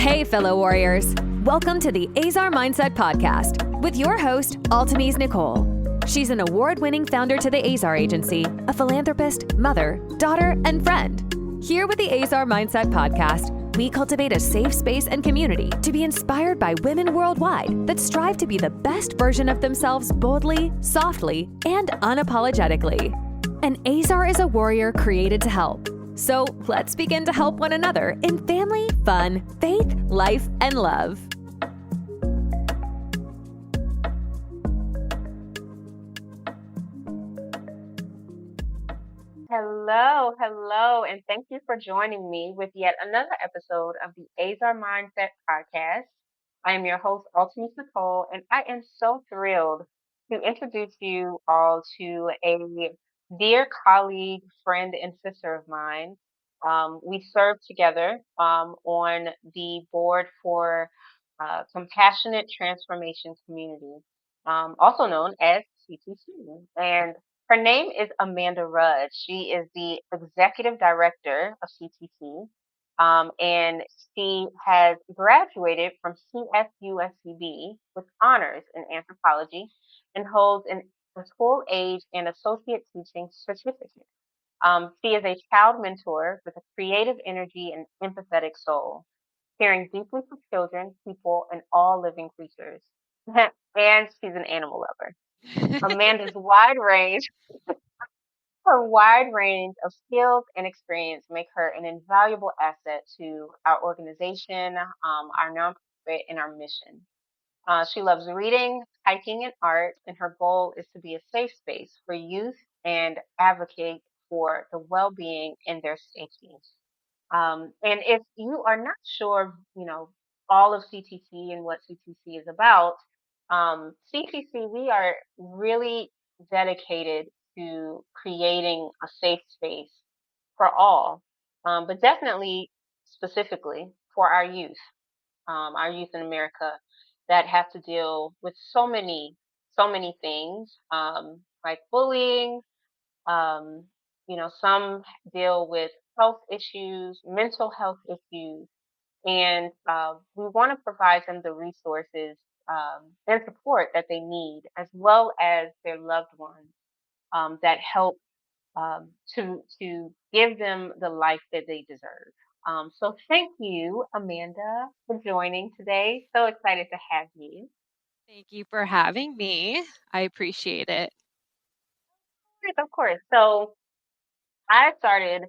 Hey, fellow warriors. Welcome to the Ezer Mindset podcast with your host, Altimese Nichole. She's an award-winning founder to the Ezer Agency, a philanthropist, mother, daughter, and friend. Here with the Ezer Mindset podcast, we cultivate a safe space and community to be inspired by women worldwide that strive to be the best version of themselves boldly, softly, and unapologetically. And Ezer is a warrior created to help. So let's begin to help one another in family, fun, faith, life, and love. Hello, and thank you for joining me with yet another episode of the Ezer Mindset podcast. I am your host, Altimese Nichole, and I am so thrilled to introduce you all to a dear colleague, friend, and sister of mine. We serve together on the board for Compassionate Transformation Community, also known as CTC. And her name is Amanda Rudd. She is the Executive Director of CTC, and she has graduated from CSUSCB with honors in anthropology and holds a school age and associate teaching certificate. She is a child mentor with a creative energy and empathetic soul, caring deeply for children, people, and all living creatures. And she's an animal lover. Amanda's her wide range of skills and experience make her an invaluable asset to our organization, our nonprofit, and our mission. She loves reading, hiking, and art, and her goal is to be a safe space for youth and advocate for the well-being and their safety. And if you are not sure, all of CTC and what CTC is about, CTC, we are really dedicated to creating a safe space for all, but definitely specifically for our youth in America that have to deal with so many things, like bullying, um, some deal with health issues, mental health issues, and we want to provide them the resources and support that they need, as well as their loved ones that help to give them the life that they deserve. So thank you, Amanda, for joining today. So excited to have you. Thank you for having me. I appreciate it. Yes, of course. So I started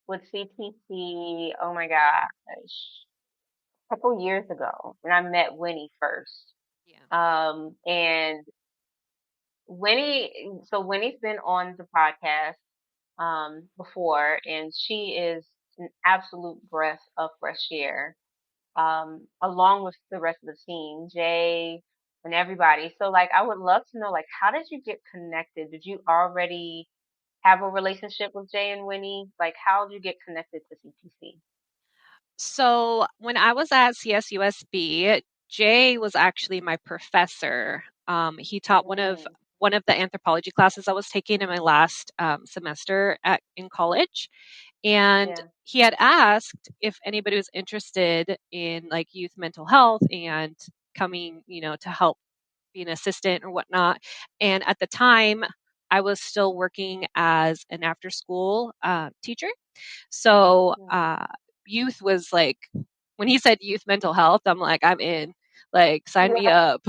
with CTC, oh my gosh, a couple years ago, and I met Winnie first. Yeah. And Winnie's been on the podcast before, and she is an absolute breath of fresh air, along with the rest of the team, Jay and everybody. So, like, I would love to know, like, how did you get connected? Did you already have a relationship with Jay and Winnie? Like, how did you get connected to CTC? So when I was at CSUSB, Jay was actually my professor. He taught one of the anthropology classes I was taking in my last semester in college. And Yeah. he had asked if anybody was interested in like youth mental health and coming, to help be an assistant or whatnot. And at the time, I was still working as an after school teacher. So youth was like, when he said youth mental health, I'm like, I'm in. Like, sign me up.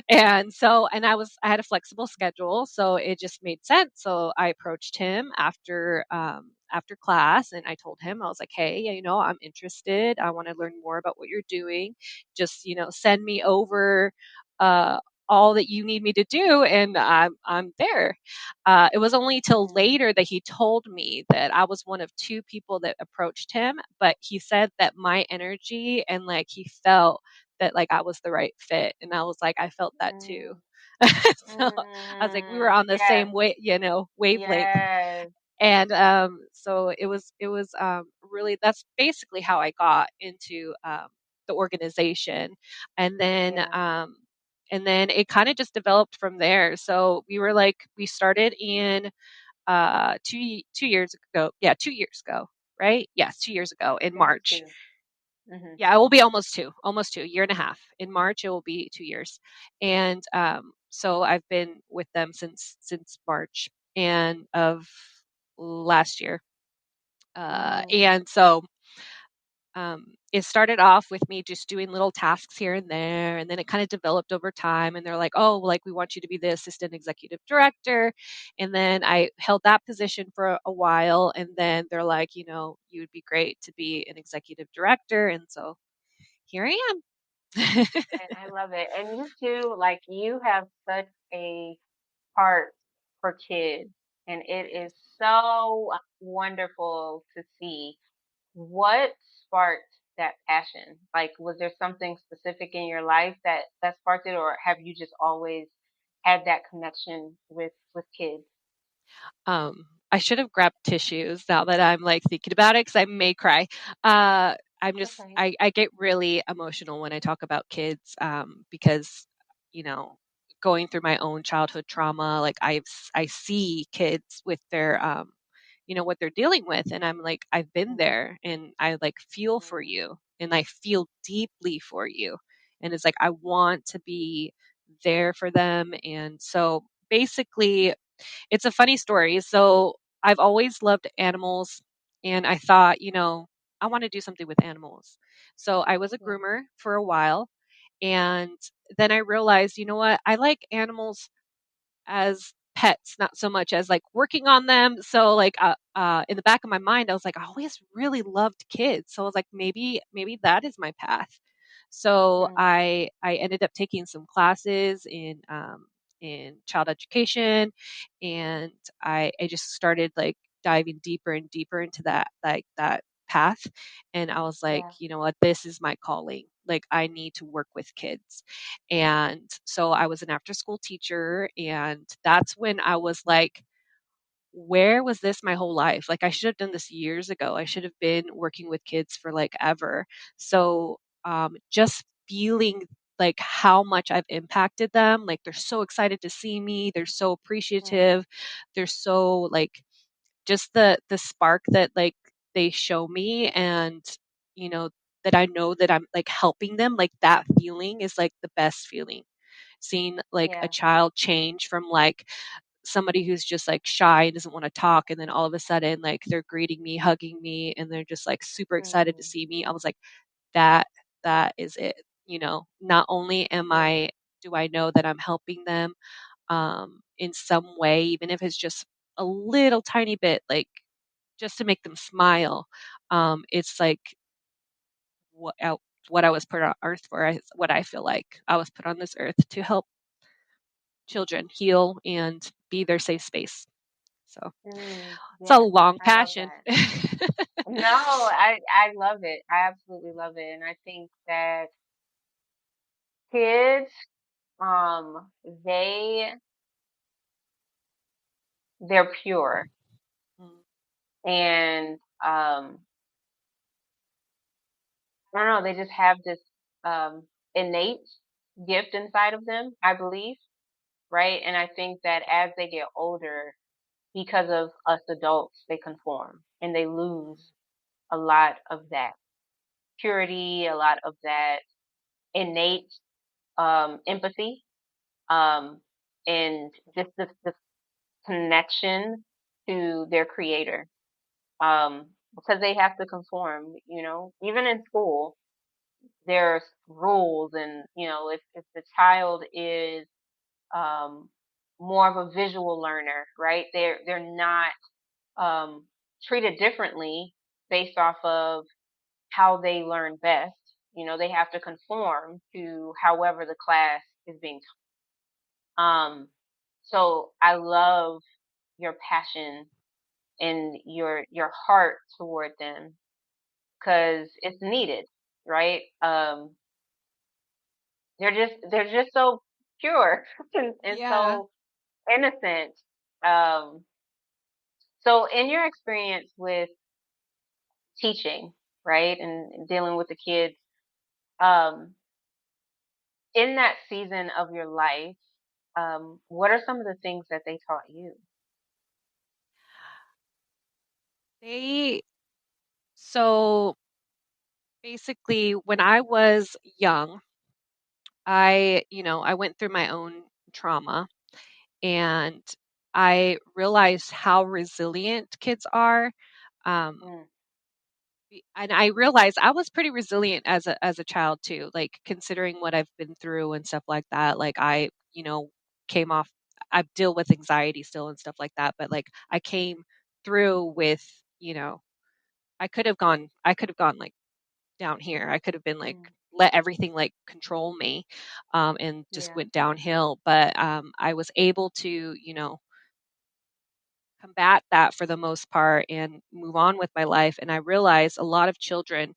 And I had a flexible schedule, so it just made sense. So I approached him after class, and I told him, I was like, hey, I'm interested. I want to learn more about what you're doing. Just, send me over all that you need me to do, and I'm there. It was only till later that he told me that I was one of two people that approached him, but he said that my energy and like he felt that like I was the right fit, and I was like, I felt that too. So I was like, we were on the same wavelength. Yes. And so it was really, that's basically how I got into the organization. And then it kind of just developed from there. So we started in 2 years ago. Yeah, 2 years ago, right? Yes, 2 years ago in March. Mhm. Yeah, it will be almost two, year and a half. In March, it will be 2 years. And so I've been with them since March and of last year. Mm. And so it started off with me just doing little tasks here and there, and then it kind of developed over time. And they're like, "Oh, like we want you to be the assistant executive director," and then I held that position for a while, and then they're like, "You would be great to be an executive director," and so here I am. I love it. And you too, like you have such a heart for kids, and it is so wonderful to see. What sparked that passion? Like, was there something specific in your life that sparked it, or have you just always had that connection with kids? I should have grabbed tissues now that I'm like thinking about it because I may cry. Okay. I get really emotional when I talk about kids because, you know, going through my own childhood trauma, like I see kids with their, what they're dealing with. And I'm like, I've been Mhm. there and I like feel for Mm. you and I feel deeply for you. And it's like, I want to be there for them. And so basically, it's a funny story. So I've always loved animals, and I thought, I want to do something with animals. So I was a Yeah. groomer for a while, and then I realized, you know what? I like animals as pets, not so much as like working on them. So like in the back of my mind, I was like, I always really loved kids. So I was like, maybe that is my path. So Mm. I ended up taking some classes in child education, and I just started like diving deeper and deeper into that path. And I was like, Yeah. you know what, this is my calling. Like I need to work with kids. And so I was an after school teacher. And that's when I was like, where was this my whole life? Like, I should have done this years ago. I should have been working with kids for like ever. So, just feeling like how much I've impacted them. Like, they're so excited to see me. They're so Mm. appreciative. They're so like, just the spark that like they show me and, you know, that I know that I'm like helping them, like that feeling is like the best feeling, seeing like a Yeah. child change from like somebody who's just like shy and doesn't want to talk, and then all of a sudden like they're greeting me, hugging me, and they're just like super excited to Mm. see me. I was like, that that is it. Not only am Yeah. I do I know that I'm helping them in some way, even if it's just a little tiny bit, like just to make them smile. It's like what I, what I was put on earth for. What I feel like I was put on this earth to help children heal and be their safe space. So Mm. it's a Yes, long I love passion. that. No, I love it. I absolutely love it, and I think that kids, um, they they're pure, Mm, and I don't know, they just have this innate gift inside of them, I believe, right? And I think that as they get older, because of us adults, they conform and they lose a lot of that purity, a lot of that innate empathy, um, and just this connection to their creator, because they have to conform. Even in school, there's rules, and if the child is um, more of a visual learner, right? They're not um, treated differently based off of how they learn best. They have to conform to however the class is being taught. So I love your passion and your heart toward them because it's needed, right? They're just so pure and yeah. so innocent. Um, so in your experience with teaching, right, and dealing with the kids, um, in that season of your life, what are some of the things that they taught you? They so basically, when I was young, I went through my own trauma, and I realized how resilient kids are. Um, Mm, and I realized I was pretty resilient as a child too, like considering what I've been through and stuff like that. Like came off I deal with anxiety still and stuff like that, but like I came through with, I could have gone like down here. I could have been like mm, let everything like control me, and just yeah. went downhill. But I was able to, combat that for the most part and move on with my life. And I realized a lot of children,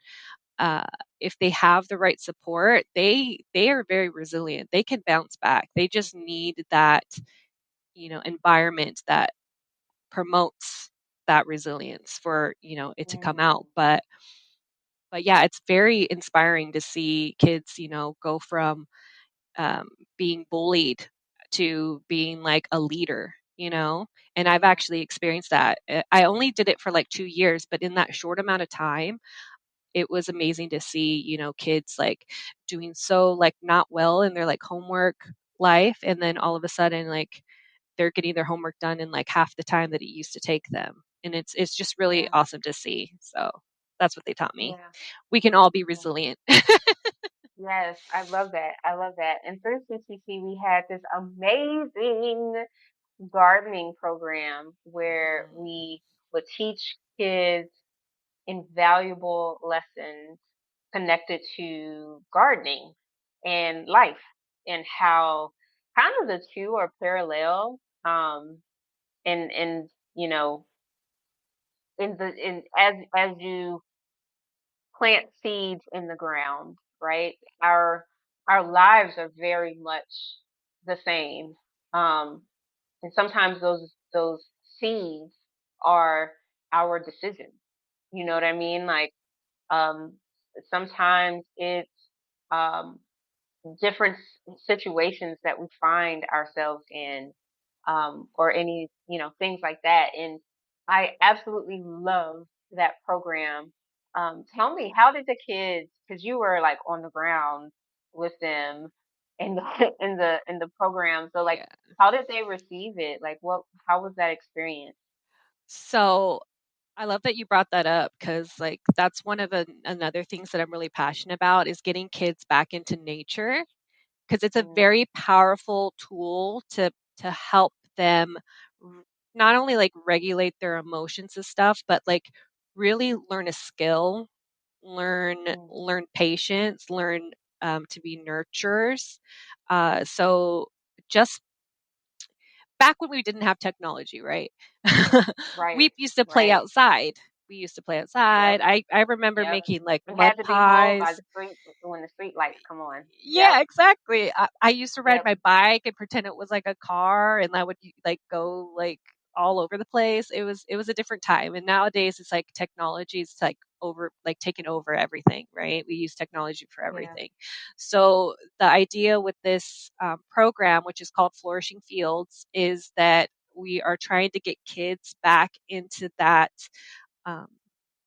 uh, if they have the right support, they are very resilient. They can bounce back. They just need that, environment that promotes that resilience for, it to come Mm, out. But yeah, it's very inspiring to see kids, go from, um, being bullied to being like a leader, and I've yeah. actually experienced that. I only did it for like 2 years, but in that short amount of time, it was amazing to see, kids like doing so like not well in their like homework life. And then all of a sudden, like they're getting their homework done in like half the time that it used to take them. And it's just really Yeah. awesome to see. So that's what they taught me. Yeah. We can all be Yeah. resilient. Yes, I love that. I love that. And through CTC, we had this amazing gardening program where Mhm. we would teach kids invaluable lessons connected to gardening and life, and how kind of the two are parallel. And you know, in as you plant seeds in the ground, right? Our lives are very much the same. Um, and sometimes those seeds are our decisions. You know what I mean? Like um, sometimes it's um, different situations that we find ourselves in, or any, things like that. And I absolutely love that program. Tell me, how did the kids, because you were like on the ground with them in the in the program, so like, Yeah. how did they receive it? Like, how was that experience? So I love that you brought that up because, like, that's one of another things that I'm really passionate about is getting kids back into nature because it's a Mm, very powerful tool to help them r- not only like regulate their emotions and stuff, but like really learn a skill, mm, learn patience, learn, to be nurturers. So just back when we didn't have technology, right? We right, used to play right. outside. We used to play outside. Yep, I remember yep. making like We mud had to be home by pies. the street when the street lights come on. Yep, Yeah, exactly. I used to ride yep, my bike and pretend it was like a car, and I would like go like all over the place. It was a different time, and nowadays it's like technology is like taking over everything, right? We use technology for yeah, everything. So the idea with this, program, which is called Flourishing Fields, is that we are trying to get kids back into that, um,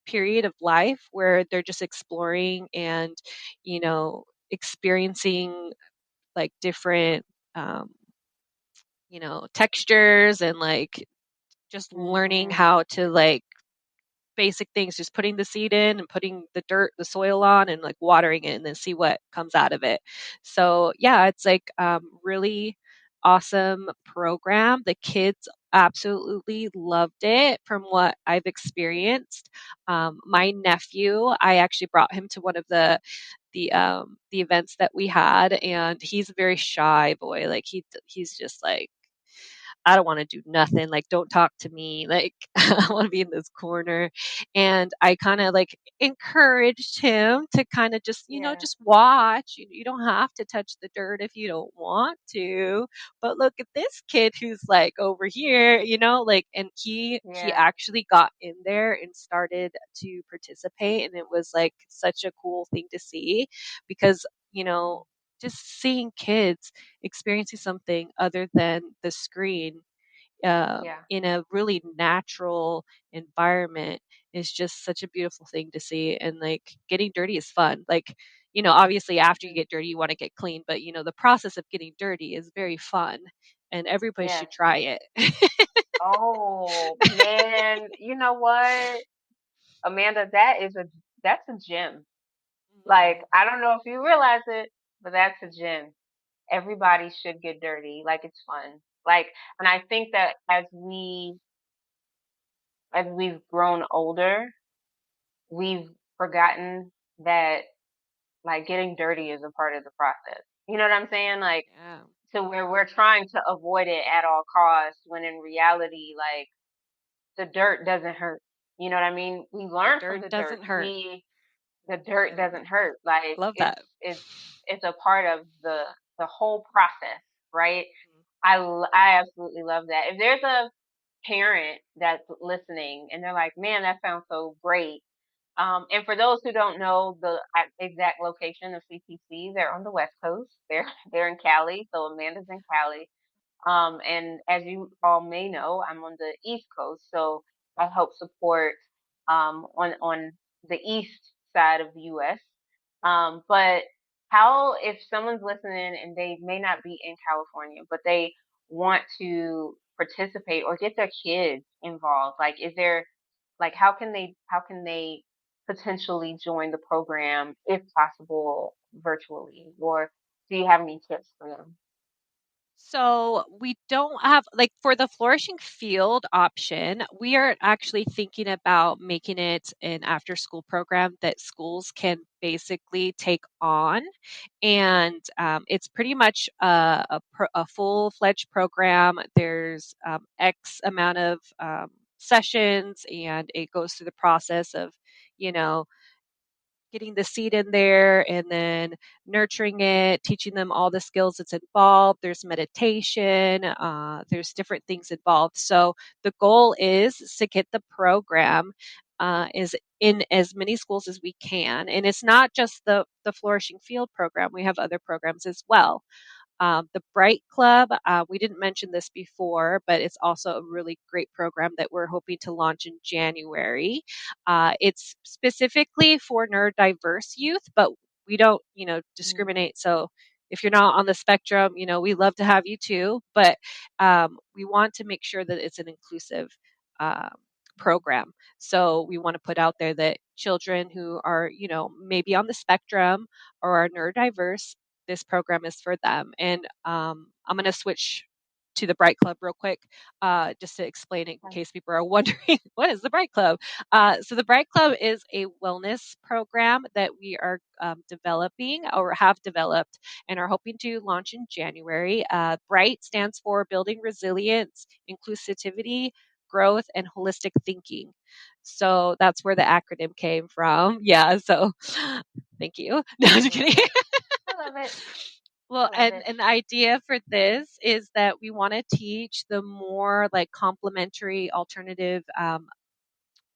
period of life where they're just exploring and, experiencing like different, um, textures and like just learning mm, how to like basic things, just putting the seed in and putting the soil on and like watering it and then see what comes out of it. So yeah, it's like, really awesome program. The kids absolutely loved it from what I've experienced. My nephew, I actually brought him to one of the events that we had, and he's a very shy boy. Like he's just like, I don't want to do nothing. Like, don't talk to me. Like, I want to be in this corner. And I kind of like encouraged him to kind of just, yeah, just watch. You don't have to touch the dirt if you don't want to. But look at this kid who's like over here, like, and he yeah, actually got in there and started to participate. And it was like such a cool thing to see because, mm, just seeing kids experiencing something other than the screen, yeah, in a really natural environment is just such a beautiful thing to see. And like getting dirty is fun. Like, obviously after you get dirty, you want to get clean, but the process of getting dirty is very fun and everybody Yes. should try it. Oh man, you know what, Amanda, that's a gym. Like, Mhm. I don't know if you realize it, but that's a gym. Everybody should get dirty. Like, it's fun. Like, and I think that as we've grown older, we've forgotten that like getting dirty is a part of the process. You know what I'm saying? Like, Yeah. to where we're trying to avoid it at all costs when in reality, like, the dirt doesn't hurt. You know what I mean? We The learn from dirt the dirt. doesn't hurt. The dirt doesn't hurt. Like, Love it's that. it's it's a part of the whole process, right? I absolutely love that. If there's a parent that's listening and they're like, "Man, that sounds so great." And for those who don't know the exact location of CTC, they're on the West Coast. They're in Cali, so Amanda's in Cali. And as you all may know, I'm on the East Coast, so I help support on the east side of the U.S. But how, if someone's listening and they may not be in California, but they want to participate or get their kids involved, like, is there, like, how can they potentially join the program if possible virtually, or do you have any tips for them? So we don't have, like, for the flourishing field option, we are actually thinking about making it an after school program that schools can basically take on. And it's pretty much a full fledged program. There's X amount of sessions, and it goes through the process of, you know, getting the seed in there and then nurturing it, teaching them all the skills that's involved. There's meditation, there's different things involved. So the goal is to get the program is in as many schools as we can. And it's not just the Flourishing Field program. We have other programs as well. The Bright Club, we didn't mention this before, but it's also a really great program that we're hoping to launch in January. It's specifically for neurodiverse youth, but we don't, Mm, discriminate. So if you're not on the spectrum, we love to have you too, but we want to make sure that it's an inclusive um, program. So we want to put out there that children who are, maybe on the spectrum or are neurodiverse, this program is for them. And I'm going to switch to the Bright Club real quick, just to explain it in okay. case people are wondering what is the Bright Club. So the Bright Club is a wellness program that we are developing or have developed and are hoping to launch in January. Bright stands for Building Resilience, Inclusivity, Growth, and Holistic Thinking. So that's where the acronym came from. Yeah. So thank you. No, I'm just I love kidding. it. I love it. Well, I love and it. and the idea for this is that we want to teach the more like complementary alternative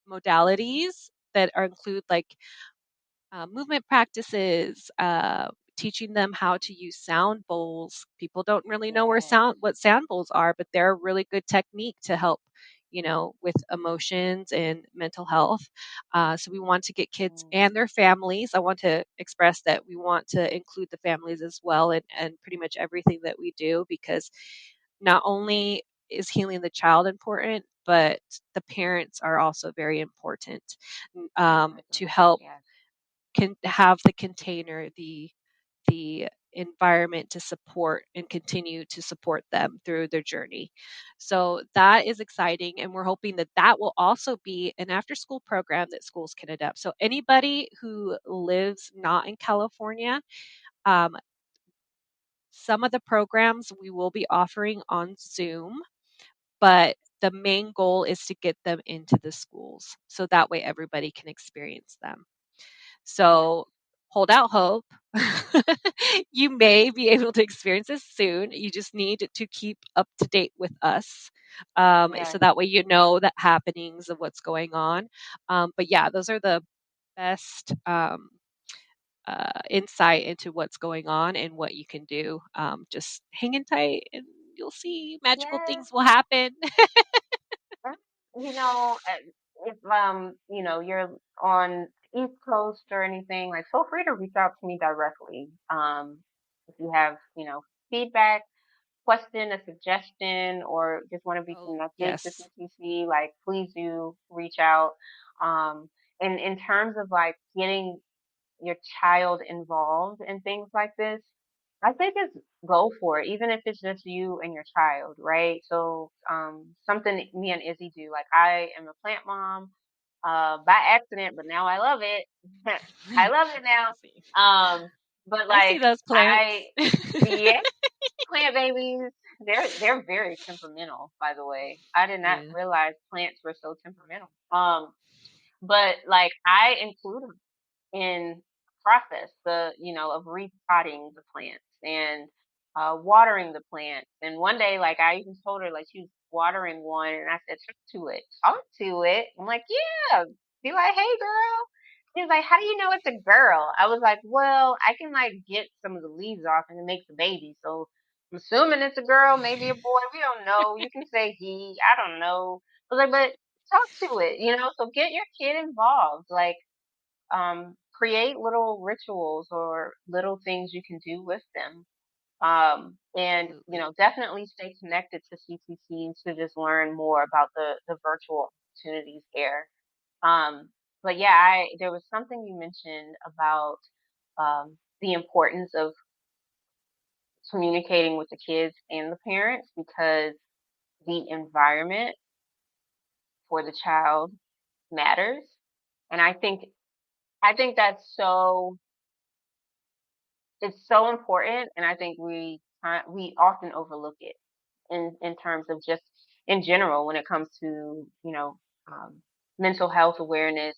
modalities that include like movement practices, teaching them how to use sound bowls. People don't really know Yes. what sound bowls are, but they're a really good technique to help, with emotions and mental health. So we want to get kids Mm, and their families. I want to express that we want to include the families as well, and pretty much everything that we do, because not only is healing the child important, but the parents are also very important to absolutely. help Yes. can have the container, the environment to support and continue to support them through their journey. So that is exciting, and we're hoping that that will also be an after school program that schools can adapt. So anybody who lives not in California, um, some of the programs we will be offering on Zoom, but the main goal is to get them into the schools so that way everybody can experience them. Yes. So hold out hope. You may be able to experience this soon. You just need to keep up to date with us. So Yes. that way you know the happenings of what's going on. But yeah, those are the best insight into what's going on and what you can do. Just hanging tight and you'll see magical Yes. things will happen. Uh, You know, if you're on the East Coast or anything, like feel free to reach out to me directly. If you have, feedback, question, a suggestion, or just want to be Oh, connected to yes. CTC, like please do reach out. And in terms of like getting your child involved in things like this, I think it's go for it, even if it's just you and your child, right? So, something me and Izzy do, like I am a plant mom, by accident, but now I love it. I love it now. See. Um, but I see like those I, plants. yeah, plant babies, they're very temperamental, by the way. I did not Yeah. realize plants were so temperamental. But like I include them in process of repotting the plants and watering the plants. And one day, like I even told her, like she was watering one, and I said, talk to it. I'm like, yeah, be like, hey, girl. She's like, how do you know it's a girl? I was like, well, I can like get some of the leaves off and it makes a baby. So I'm assuming it's a girl, maybe a boy. We don't know. You can say he. I don't know. I was like, but talk to it, So get your kid involved. Like create little rituals or little things you can do with them. And Absolutely. definitely stay connected to CTC to just learn more about the virtual opportunities there. Um, but yeah, there was something you mentioned about the importance of communicating with the kids and the parents because the environment for the child matters. And I think that's it's so important, and I think we often overlook it in terms of just in general when it comes to um, mental health awareness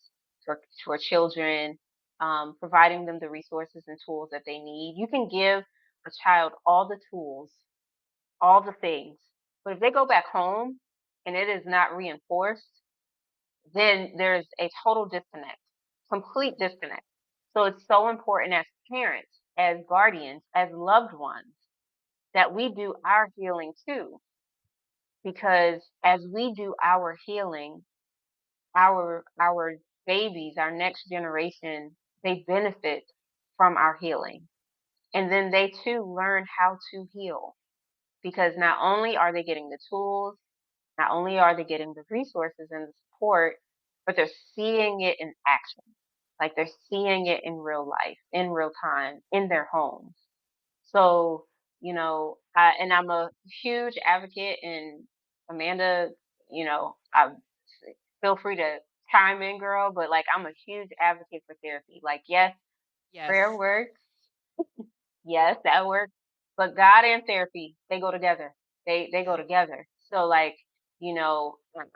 for children, providing them the resources and tools that they need. You can give a child all the tools, all the things, but if they go back home and it is not reinforced, then there's a total disconnect, complete disconnect. So it's so important as parents, as guardians, as loved ones, that we do our healing too. Because as we do our healing, our babies, our next generation, they benefit from our healing. And then they too learn how to heal. Because not only are they getting the tools, not only are they getting the resources and the support, but they're seeing it in action. Like they're seeing it in real life, in real time, in their homes. So, and I'm a huge advocate, and Amanda, I feel free to chime in, girl, but like I'm a huge advocate for therapy. Like, yes, prayer Yes. works. Yes, that works. But God and therapy, they go together. They go Yeah. together. So like,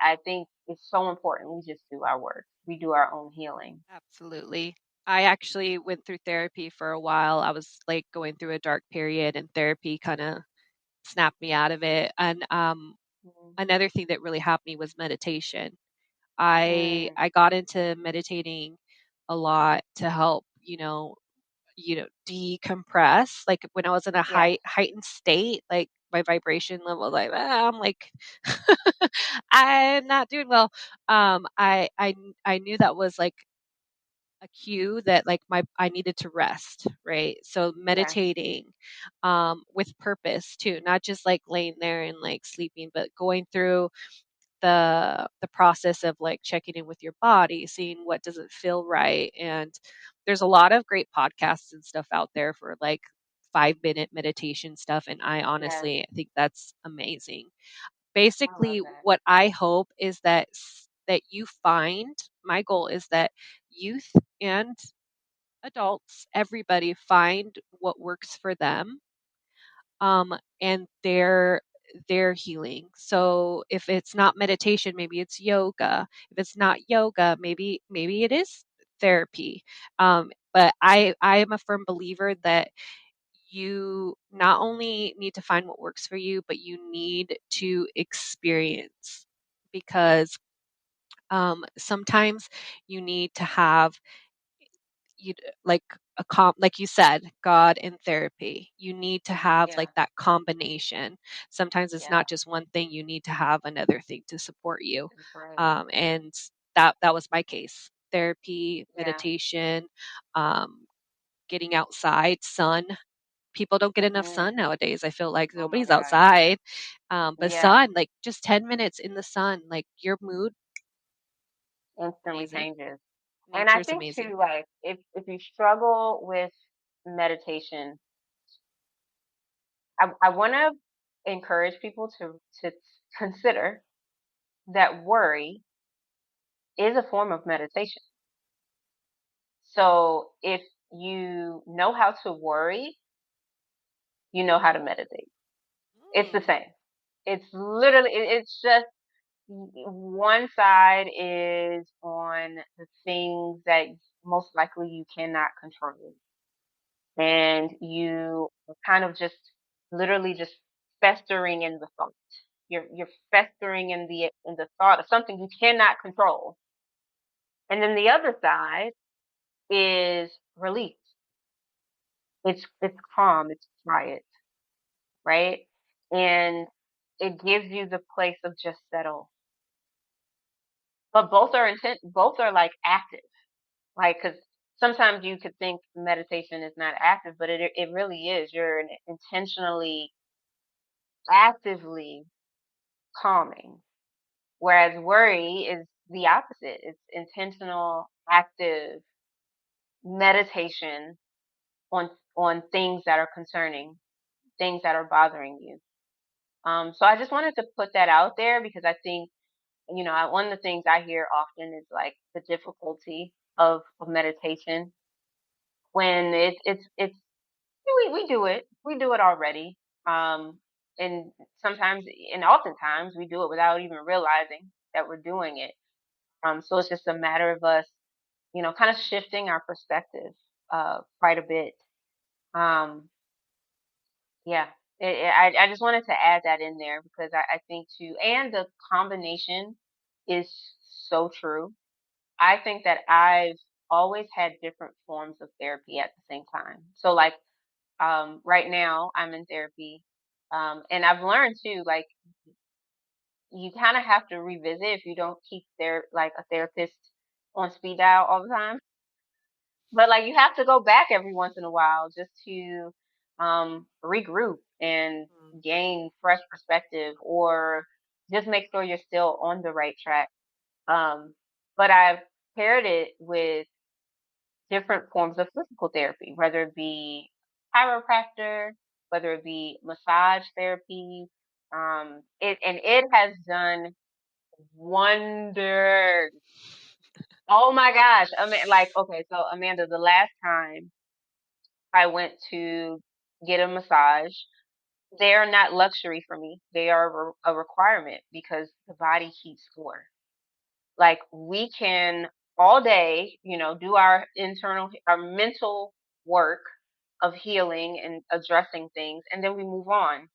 I think it's so important we just do our work. We do our own healing. Absolutely. I actually went through therapy for a while. I was like going through a dark period, and therapy kind of snapped me out of it. And Mm, another thing that really helped me was meditation. I mm, I got into meditating a lot to help, decompress. Like when I was in a yes, heightened state, like my vibration level, like I'm like I'm not doing well. I knew that was like a cue that like I needed to rest, right? So yes, meditating with purpose too, not just like laying there and like sleeping, but going through the process of like checking in with your body, seeing what doesn't feel right. And there's a lot of great podcasts and stuff out there for like 5-minute meditation stuff, and I yes. honestly think that's amazing. I love Basically that. what I hope is that you find, my goal is that youth and adults, everybody find what works for them, and their healing. So if it's not meditation, maybe it's yoga. If it's not yoga, maybe it is therapy. But I am a firm believer that you not only need to find what works for you, but you need to experience, because sometimes you need to have you like like you said, God and therapy. You need to have Yeah, like that combination. Sometimes it's yeah. not just one thing, you need to have another thing to support you. That's right. And that was my case. Therapy, Yeah. meditation, getting outside, sun. People don't get enough Mm. sun nowadays. I feel like Oh my nobody's gosh. outside. But Yeah. sun, like just 10 minutes in the sun, like your mood, Instantly amazing. changes. And I Nature's think amazing. too, like if you struggle with meditation, I want to encourage people to consider that worry is a form of meditation. So if you know how to worry, you know how to meditate. It's the Mm. same. It's literally, it's just one side is on the things that most likely you cannot control. And you are kind of just literally just festering in the thought. You're festering in the thought of something you cannot control. And then the other side is relief. It's calm, it's quiet, right? And it gives you the place of just settle. But both are like active, like because sometimes you could think meditation is not active, but it really is. You're intentionally, actively calming, whereas worry is the opposite. It's intentional, active meditation on things that are concerning, things that are bothering you. So I just wanted to put that out there because I think, one of the things I hear often is like the difficulty of meditation when it's we do it already. And sometimes and oftentimes we do it without even realizing that we're doing it. So it's just a matter of us, kind of shifting our perspective quite a bit. Um, yeah, I just wanted to add that in there because I think too, and the combination is so true. I think that I've always had different forms of therapy at the same time. So like right now I'm in therapy. And I've learned too, like you kind of have to revisit if you don't keep like a therapist on speed dial all the time. But like you have to go back every once in a while just to regroup and Mm. gain fresh perspective or just make sure you're still on the right track. But I've paired it with different forms of physical therapy, whether it be chiropractor, whether it be massage therapy. It has done wonders. Oh my gosh. I mean, like, okay, so Amanda, the last time I went to get a massage, they are not luxury for me. They are a requirement because the body keeps score. Like we can all day, do our mental work of healing and addressing things, and then we move on.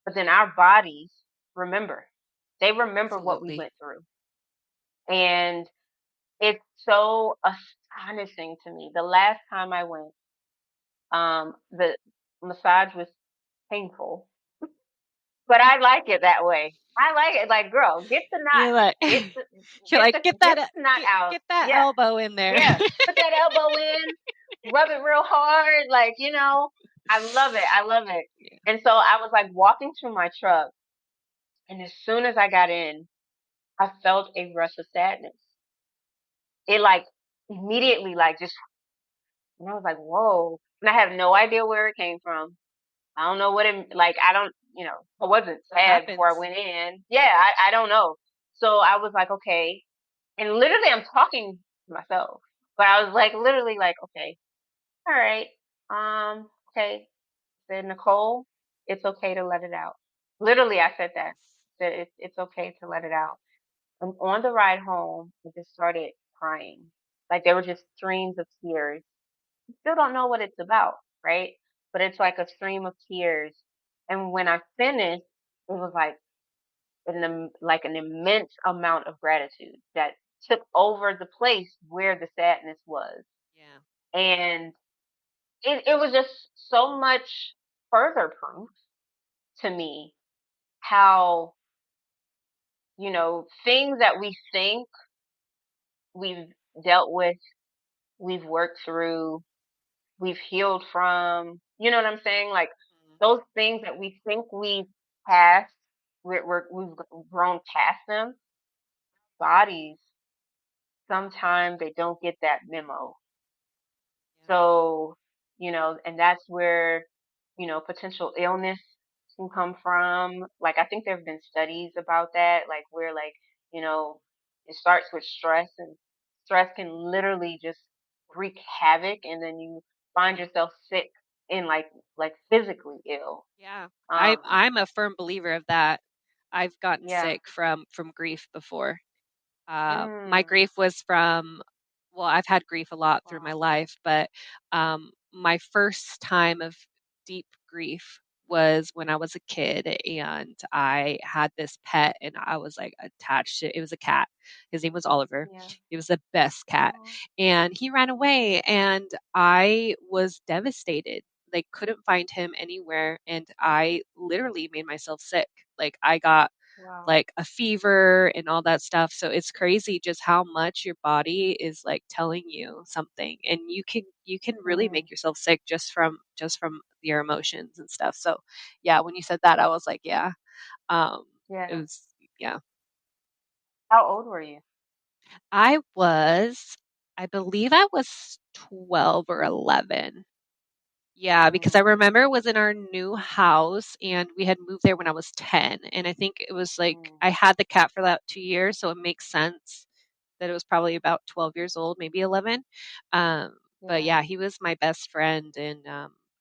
But then our bodies remember. They remember what we Absolutely. went through. And it's so astonishing to me. The last time I went, the massage was painful, but I like it that way. I like it like, girl, get the knot, You're like, get the you're like, get get that, the knot out. get that Yeah, elbow in there. yeah. Put that elbow in, rub it real hard, like I love it. I love it. Yeah. And so I was like walking to my truck, and as soon as I got in, I felt a rush of sadness. It like immediately like just, and I was like, whoa. And I have no idea where it came from. I don't know what it like. I don't, I wasn't What sad before I happens? went in. Yeah, I don't know. So I was like, okay. And literally, I'm talking to myself, but I was like, literally, like, okay, all right, okay. I said, Nichole, it's okay to let it out. Literally, I said that. That it's okay to let it out. And on the ride home, I just started crying. Like there were just streams of tears. Still don't know what it's about, right? But it's like a stream of tears. And when I finished, it was like like an immense amount of gratitude that took over the place where the sadness was. Yeah. And it was just so much further proof to me how, things that we think we've dealt with, we've worked through, we've healed from. You know what I'm saying? Like those things that we think we've passed, we've grown past them. Bodies, sometimes they don't get that memo. So, and that's where, potential illness can come from. Like, I think there have been studies about that, like, where, like, you know, it starts with stress, and stress can literally just wreak havoc, and then you find yourself sick and, like physically ill. Yeah. Um, I'm a firm believer of that. I've gotten yeah. sick from grief before. My Mm, grief was from, well, I've had grief a lot through my wow. life, but my first time of deep grief was when I was a kid and I had this pet and I was like attached to it. It was a cat. His name was Oliver. Yeah. He was the best cat. Oh, And he ran away and I was devastated. Like couldn't find him anywhere and I literally made myself sick. Like I got wow. like a fever and all that stuff. So it's crazy just how much your body is like telling you something and you can really Mm, make yourself sick just from your emotions and stuff. So yeah, when you said that I was like, yeah. Um it yeah. was yeah. How old were you? I was I believe I was 12 or 11. Yeah, because I Mm, remember it was in our new house and we had moved there when I was 10. And I think it was like mm, I had the cat for that 2 years, so it makes sense that it was probably about 12 years old, maybe 11. Um, but yeah. yeah, he was my best friend. And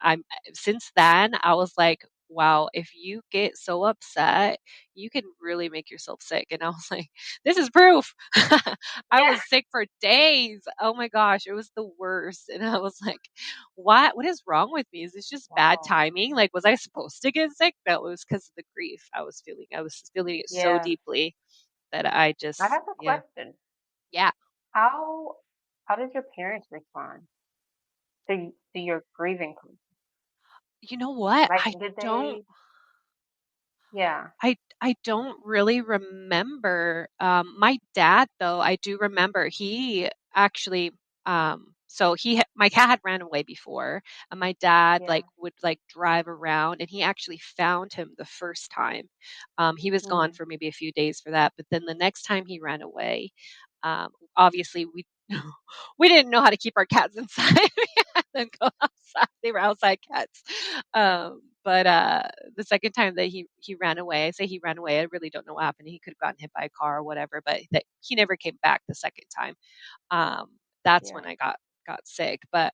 I'm since then, I was like, wow, if you get so upset, you can really make yourself sick. And I was like, this is proof. I Yeah. was sick for days. Oh my gosh, it was the worst. And I was like, what is wrong with me? Is this just bad Wow. timing? Like, was I supposed to get sick? No, it was because of the grief I was feeling. I was feeling it so Yeah. deeply that I I just, have a yeah. question. Yeah. How how did your parents respond to your grieving? You know what? Like, did they? Yeah. I don't really remember. My dad, though, I do remember. He actually, so my cat had ran away before, and my dad Yeah. like would like drive around, and he actually found him the first time. He was gone Mm, for maybe a few days for that, but then the next time he ran away, obviously we we didn't know how to keep our cats inside. We had them go outside. They were outside cats. But the second time that he ran away, I say he ran away. I really don't know what happened. He could have gotten hit by a car or whatever, but that he never came back the second time. Um, that's yeah. when I got sick. But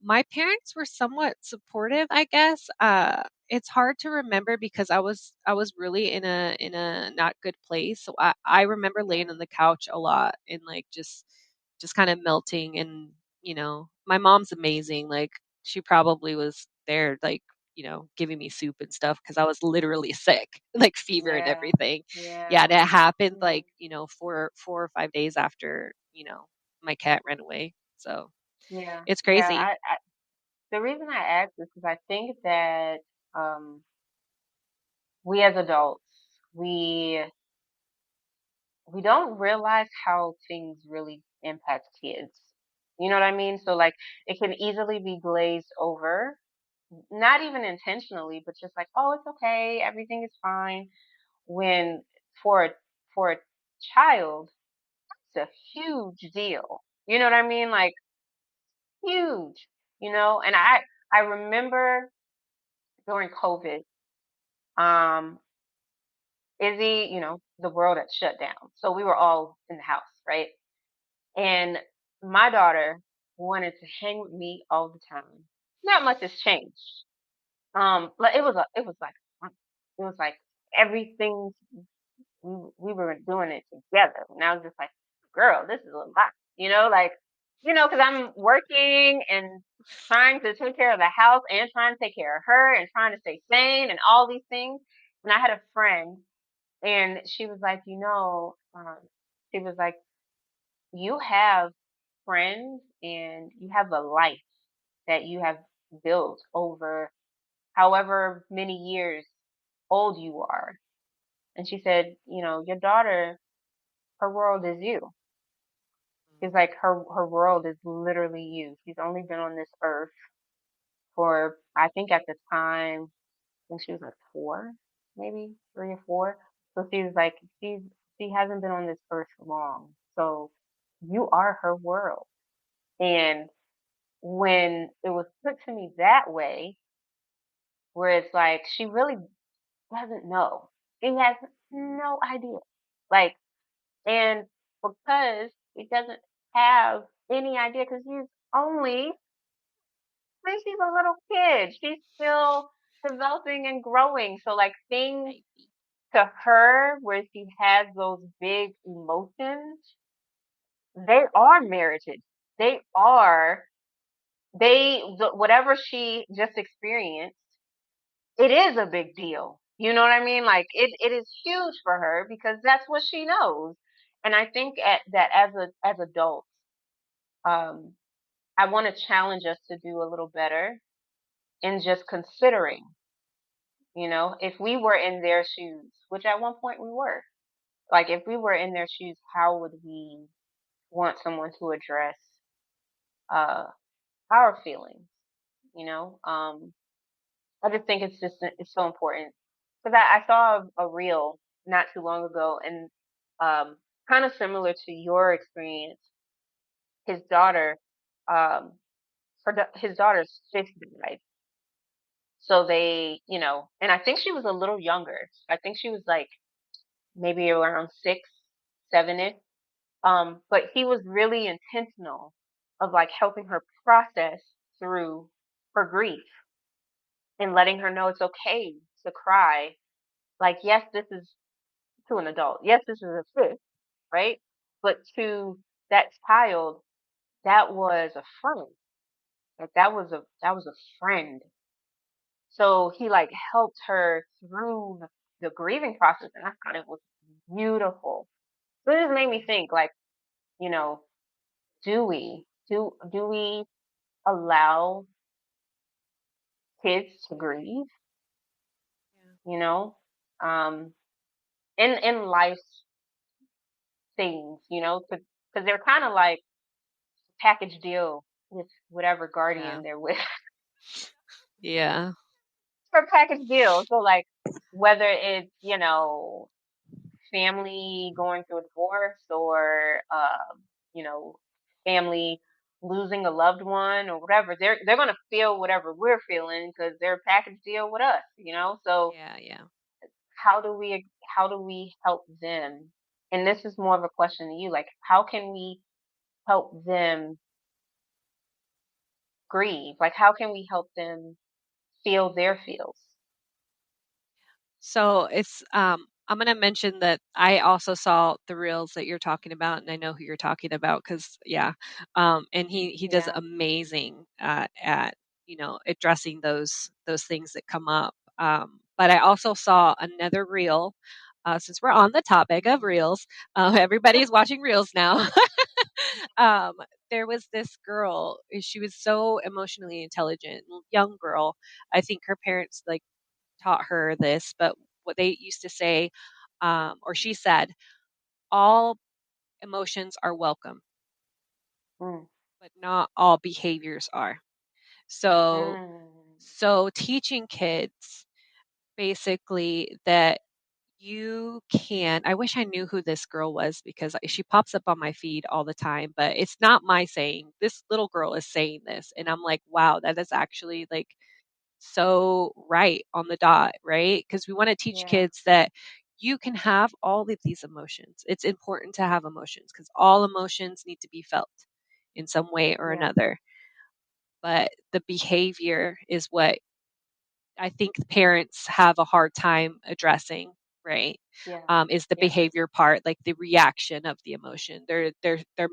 my parents were somewhat supportive, I guess. It's hard to remember because I was really in a not good place. So I remember laying Yeah. on the couch a lot and like just kind of melting. And my mom's amazing. Like she probably was there, like giving me soup and stuff because I was literally sick, like fever and Yeah. everything. Yeah, and Yeah. it happened Yeah. like 4 or 5 days after my cat ran away. So Yeah. it's Yeah. crazy. The reason I ask is because I think that we as adults, we we don't realize how things really impact kids. You know what I mean? So like it can easily be glazed over, not even intentionally, but just like, oh, it's okay, everything is fine. When for a for a child, it's a huge deal. You know what I mean? Like huge. And I remember during COVID, um, Izzy, the world had shut down. So we were all in the house, right? And my daughter wanted to hang with me all the time. Not much has changed. But it was like everything we were doing it together. And I was just like, girl, this is a lot, like, because I'm working and trying to take care of the house and trying to take care of her and trying to stay sane and all these things. And I had a friend and she was like, she was like, you have friends and you have a life that you have built over however many years old you are. And she said, your daughter, her world is you. She's like her world is literally you. She's only been on this earth for, I think at the time, I think she was like 4, maybe 3 or 4. So she was like, she hasn't been on this earth long. So you are her world. And when it was put to me that way, where it's like she really doesn't know. She has no idea. Like, and because she doesn't have any idea, because she's only, like, she's a little kid. She's still developing and growing. So like things Baby. to her where she has those big emotions, they are merited. They are, whatever she just experienced, it is a big deal. You know what I mean? Like it is huge for her because that's what she knows. And I think that as adults, um, I want to challenge us to do a little better in just considering, if we were in their shoes, which at one point we were, like if we were in their shoes, how would we want someone to address uh, our feelings? You know, I just think it's so important because I saw a reel not too long ago, and kind of similar to your experience. His daughter, um, his daughter's sister died, so they, and I think she was a little younger. I think she was like maybe around 6, 7ish. But he was really intentional of like helping her process through her grief and letting her know it's okay to cry. Like, yes, this is to an adult. Yes, this is a sis, right? But to that child, that was a friend. Like that was a friend. So he like helped her through the grieving process, and I thought it was beautiful. So it just made me think, like, you know, do we allow kids to grieve? Yeah. You know, um, in life things, because they're kind of like package deal with whatever Yeah. guardian they're with. Yeah. For package deal. So like whether it's, family going through a divorce or you know, family losing a loved one or whatever, they're gonna feel whatever we're feeling because they're package deal with us. So Yeah. Yeah. how do we help them? And this is more of a question to you, like how can we help them grieve? Like how can we help them feel their feels? So it's I'm going to mention that I also saw the reels that you're talking about, and I know who you're talking about because yeah, and he does Yeah. amazing at addressing those things that come up. But I also saw another reel. Since we're on the topic of reels, everybody's watching reels now. um, there was this girl. She was so emotionally intelligent, young girl. I think her parents like taught her this, but what they used to say, or she said, all emotions are welcome, Mm. but not all behaviors are. So, Mm. so teaching kids basically that you can. I wish I knew who this girl was because she pops up on my feed all the time, but it's not my saying. This little girl is saying this, and I'm like, wow, that is actually like so right on the dot, right? Because we want to teach Yeah. kids that you can have all of these emotions. It's important to have emotions because all emotions need to be felt in some way or Yeah. another. But the behavior is what I think parents have a hard time addressing, right? Yeah. Is the Yeah. behavior part, like the reaction of the emotion. They're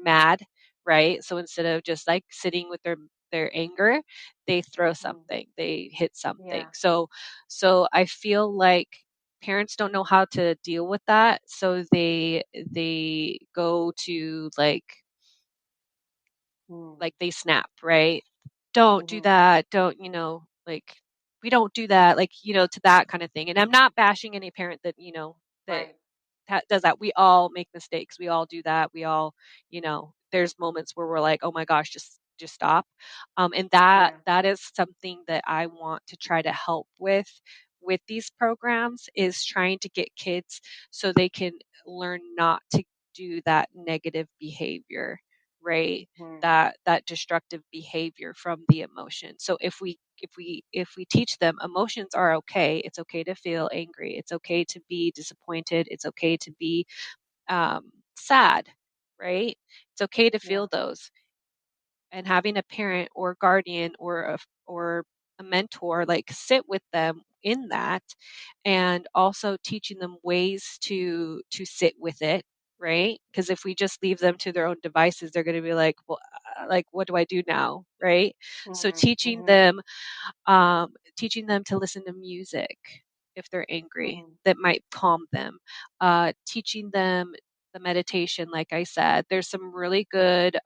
mad, right? So instead of just like sitting with their anger, they throw Mm. something, they hit something. Yeah. So I feel like parents don't know how to deal with that, so they go to Mm. like they snap, right? Don't do Mhm. that. Don't, like we don't do that, like, to that kind of thing. And I'm not bashing any parent that, that Right. does that. We all make mistakes. We all do that. We all, there's moments where we're like, oh my gosh, just stop. And that is something that I want to try to help with these programs, is trying to get kids so they can learn not to do that negative behavior, right? Mm-hmm. That destructive behavior from the emotion. So if we teach them emotions are okay, it's okay to feel angry, it's okay to be disappointed, it's okay to be sad, right? It's okay to Yeah. feel those. And having a parent or guardian or a mentor like sit with them in that, and also teaching them ways to sit with it, right? Because if we just leave them to their own devices, they're going to be like, well, like, what do I do now, right? So Mm-hmm. teaching them to listen to music if they're angry Mm-hmm. that might calm them, teaching them the meditation. Like I said, there's some really good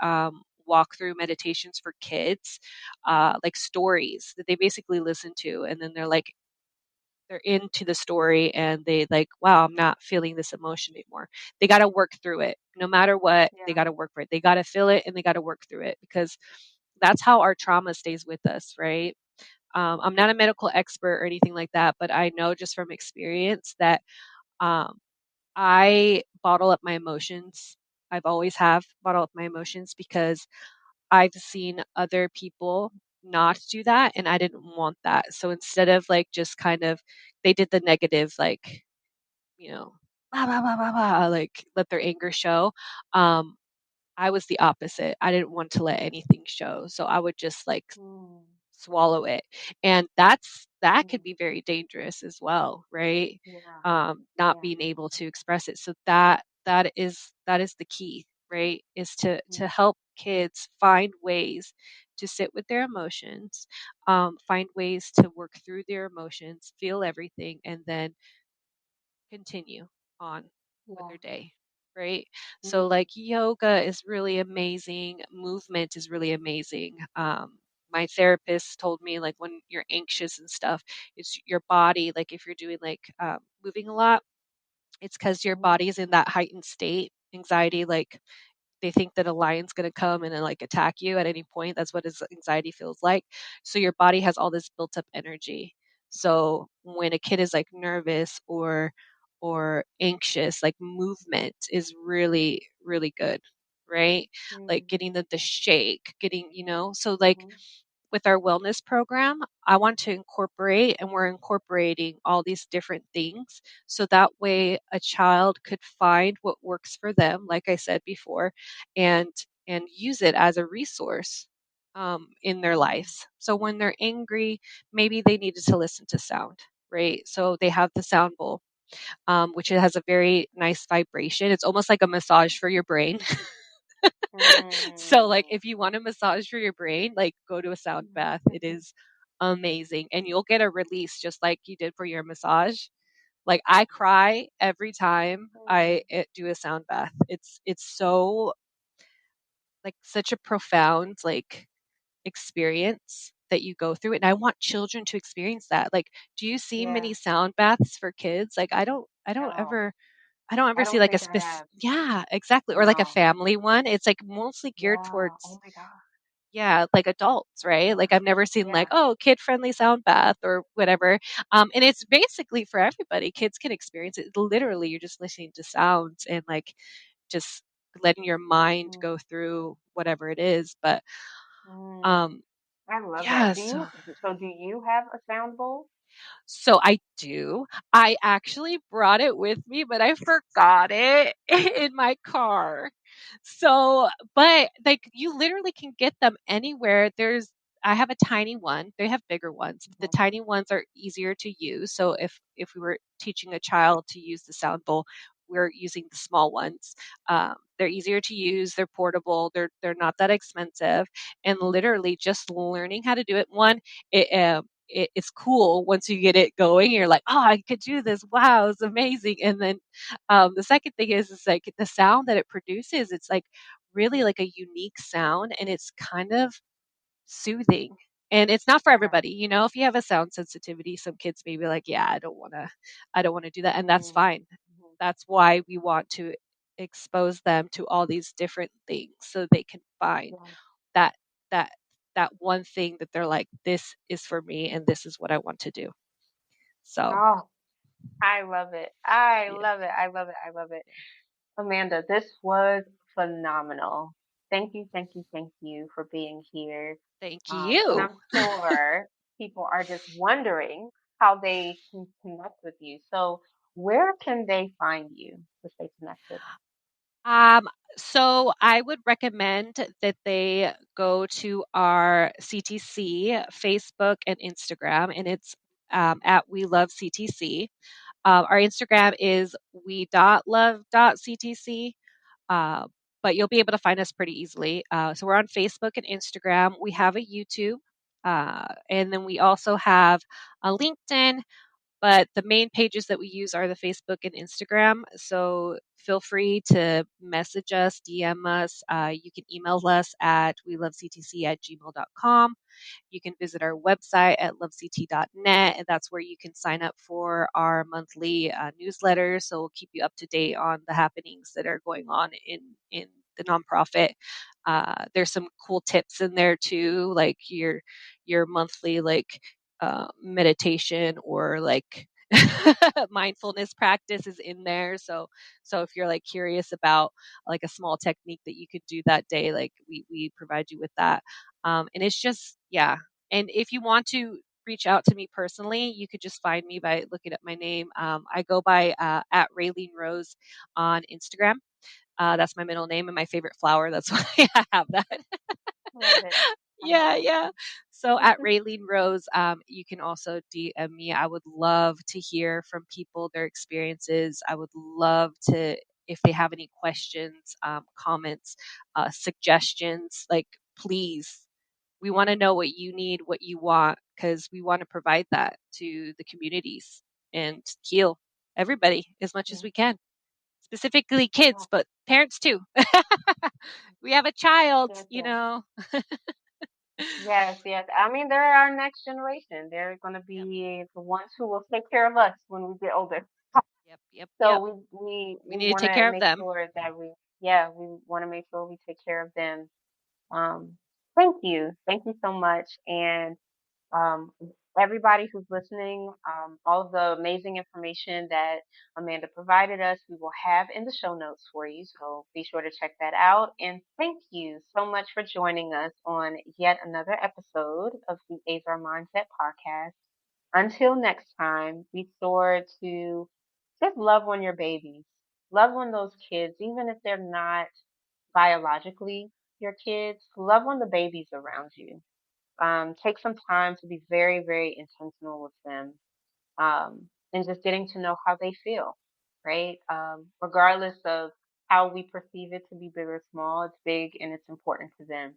walkthrough meditations for kids, like stories that they basically listen to, and then they're into the story, and they like, wow, I'm not feeling this emotion anymore. They got to work through it. No matter what, they Yeah. got to work for it. They got to feel it, and they got to work through it, because that's how our trauma stays with us, right? I'm not a medical expert or anything like that, but I know just from experience that um, I bottle up my emotions. I've always have bottled up my emotions because I've seen other people not do that, and I didn't want that. So instead of like just kind of, they did the negative, like, you know, blah, blah, blah, blah, blah, like let their anger show. Um, I was the opposite. I didn't want to let anything show. So I would just like Mm. swallow it. And that Mm. could be very dangerous as well, right? Yeah. Not Yeah. being able to express it. So that is the key, right? Is to Mm. help kids find ways to sit with their emotions, find ways to work through their emotions, feel everything, and then continue on with Yeah. their day, right? So, Mm. like, yoga is really amazing, movement is really amazing. My therapist told me, like, when you're anxious and stuff, it's your body, like, if you're doing like moving a lot, it's because your Mm. body is in that heightened state, anxiety, like they think that a lion's going to come and then like attack you at any point. That's what his anxiety feels like. So your body has all this built up energy. So when a kid is like nervous or anxious, like movement is really really good, right? Like Mm. getting them to shake, getting, so like Mm. with our wellness program, I want to incorporate, and we're incorporating all these different things. So that way a child could find what works for them, like I said before, and use it as a resource in their lives. So when they're angry, maybe they needed to listen to sound, right? So they have the sound bowl, which it has a very nice vibration. It's almost like a massage for your brain. So, like, Mm. if you want a massage for your brain, like, go to a sound bath. It is amazing, and you'll get a release just like you did for your massage. Like, I cry every time Mm. I do a sound bath. It's so, like, such a profound, like, experience that you go through, and I want children to experience that. Like, do you see Yeah. many sound baths for kids? Like, No, I don't I ever see don't like a think I spec. have. Yeah, exactly, or like a No. family one. It's like mostly geared Yeah. Oh towards, my God. yeah, like adults, right? Yeah. Like I've never seen like, Yeah. oh, kid-friendly sound bath or whatever. And it's basically for everybody. Kids can experience it. Literally, you're just listening to sounds and like just letting your mind Mm. go through whatever it is. But Mm. um, I love that. yeah, Do so you? So do you have a sound bowl? So I do. I actually brought it with me, but I forgot it in my car. So, but like you literally can get them anywhere. I have a tiny one. They have bigger ones, but the Mhm. tiny ones are easier to use. So if we were teaching a child to use the sound bowl, we're using the small ones. They're easier to use. They're portable. They're not that expensive, and literally just learning how to do it. It's cool once you get it going. You're like, oh, I could do this. Wow, it's amazing. And then the second thing is like the sound that it produces. It's like really like a unique sound, and it's kind of soothing. And it's not for Yeah. everybody. If you have a sound sensitivity, some kids may be like, yeah, I don't want to do that. And that's Mm. fine. Mhm. That's why we want to. expose them to all these different things so they can find Yeah. that that that one thing that they're like, this is for me and this is what I want to do. So Oh, I love it. I yeah, love it. I love it. I love it. Amanda, this was phenomenal. Thank you, thank you for being here. thank And you. I'm sure people are just wondering how they can connect with you. So, where can they find you to stay connected? Um, so I would recommend that they go to our CTC Facebook and Instagram, and it's at We Love CTC. Our Instagram is we.love.ctc, uh, but you'll be able to find us pretty easily. So we're on Facebook and Instagram. We have a YouTube, and then we also have a LinkedIn, but the main pages that we use are the Facebook and Instagram. So feel free to message us, DM us. You can email us at welovectc@gmail.com. You can visit our website at lovect.net, and that's where you can sign up for our monthly newsletter. So we'll keep you up to date on the happenings that are going on in the nonprofit. There's some cool tips in there too, like your monthly meditation or like mindfulness practice is in there. So if you're like curious about like a small technique that you could do that day, like we provide you with that. And it's just, yeah. And if you want to reach out to me personally, you could just find me by looking at my name. I go by at Raylene Rose on Instagram. That's my middle name and my favorite flower. That's why I have that. Love it. I Yeah, love it. yeah. So at Raylene Rose, you can also DM me. I would love to hear from people, their experiences. I would love to, if they have any questions, comments, suggestions, like please, we want to know what you need, what you want, because we want to provide that to the communities and heal everybody as much as Yeah. we can, specifically kids, Yeah. but parents too. We have a child, Yes, you yes. know. Yes, yes. I mean, they're our next generation. They're going to Yep, be the ones who will take care of us when we get older. yep, yep, So yep. we We need to want take to care of make them. sure that yeah, we want to make sure we take care of them. Thank you. Thank you so much. And um, everybody who's listening, all of the amazing information that Amanda provided us, we will have in the show notes for you. So be sure to check that out. And thank you so much for joining us on yet another episode of the Ezer Mindset podcast. Until next time, be sure to just love on your babies, love on those kids, even if they're not biologically your kids, love on the babies around you. Take some time to be very, very intentional with them, and just getting to know how they feel, right? Regardless of how we perceive it to be big or small, it's big and it's important to them.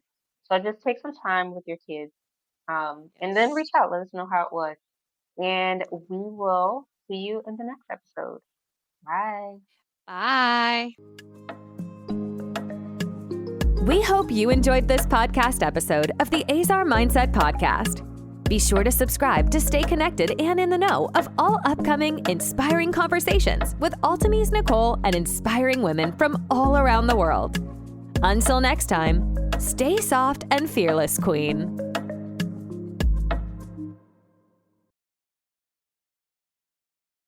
So just take some time with your kids, and then Yes. reach out. Let us know how it was. And we will see you in the next episode. Bye. Bye. We hope you enjoyed this podcast episode of the Ezer Mindset Podcast. Be sure to subscribe to stay connected and in the know of all upcoming inspiring conversations with Altimese Nichole and inspiring women from all around the world. Until next time, stay soft and fearless, Queen.